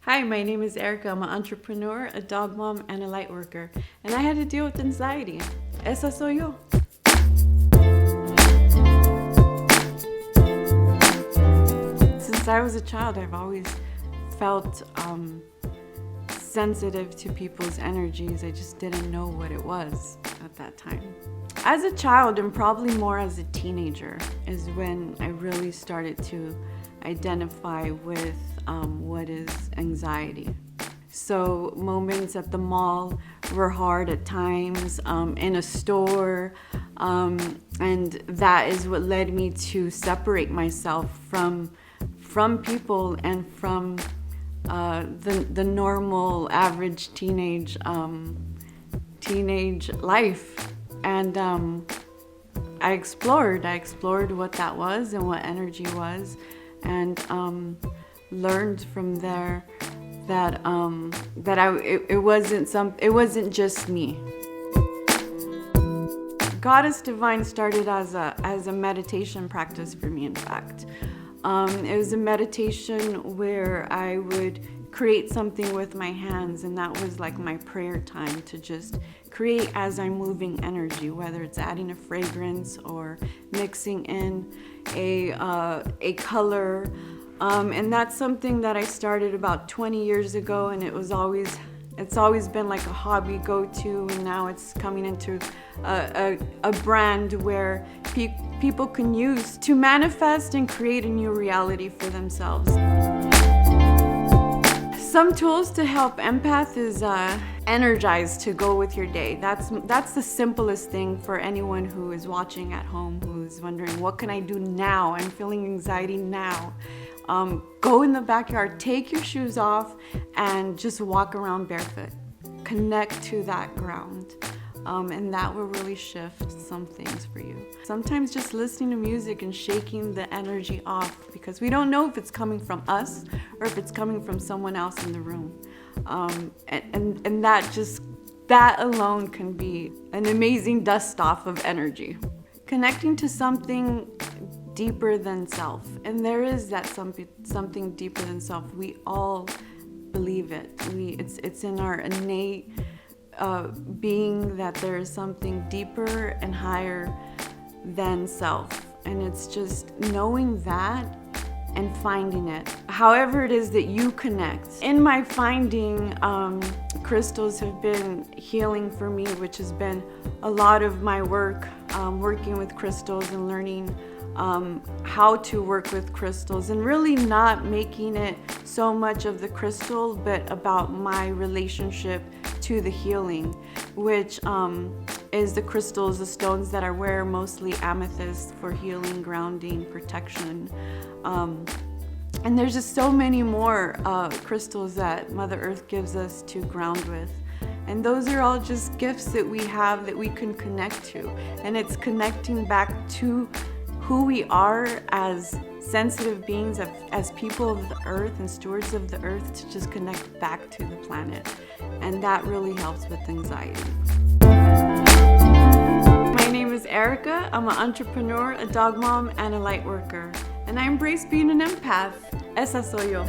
Hi, my name is Erika. I'm an entrepreneur, a dog mom, and a light worker. And I had to deal with anxiety. Esa Soy Yo. Since I was a child, I've always felt sensitive to people's energies. I just didn't know what it was at that time. As a child, and probably more as a teenager, is when I really started to identify with what is anxiety. So moments at the mall were hard at times, in a store, and that is what led me to separate myself from people and from the normal average teenage life. And I explored what that was and what energy was, and learned from there that it wasn't just me. Goddess Divine started as a meditation practice for me. In fact, it was a meditation where I would create something with my hands, and that was like my prayer time, to just create as I'm moving energy, whether it's adding a fragrance or mixing in a color. And that's something that I started about 20 years ago, and it's always been like a hobby go-to, and now it's coming into a brand where people can use to manifest and create a new reality for themselves. Some tools to help empath is energize to go with your day. That's the simplest thing for anyone who is watching at home, who's wondering, what can I do now? I'm feeling anxiety now. Go in the backyard, take your shoes off, and just walk around barefoot. Connect to that ground, and that will really shift some things for you. Sometimes just listening to music and shaking the energy off, because we don't know if it's coming from us or if it's coming from someone else in the room. And that alone can be an amazing dust off of energy. Connecting to something deeper than self, and there is that something deeper than self. We all believe it. It's in our innate being that there is something deeper and higher than self, and it's just knowing that and finding it. However it is that you connect. In my finding, crystals have been healing for me, which has been a lot of my work, working with crystals and learning how to work with crystals, and really not making it so much of the crystal, but about my relationship to the healing, which is the crystals, the stones that I wear, mostly amethyst for healing, grounding, protection. And there's just so many more crystals that Mother Earth gives us to ground with. And those are all just gifts that we have that we can connect to. And it's connecting back to who we are as sensitive beings, as people of the earth and stewards of the earth, to just connect back to the planet. And that really helps with anxiety. My name is Erika. I'm an entrepreneur, a dog mom, and a light worker. And I embrace being an empath. Esa Soy Yo.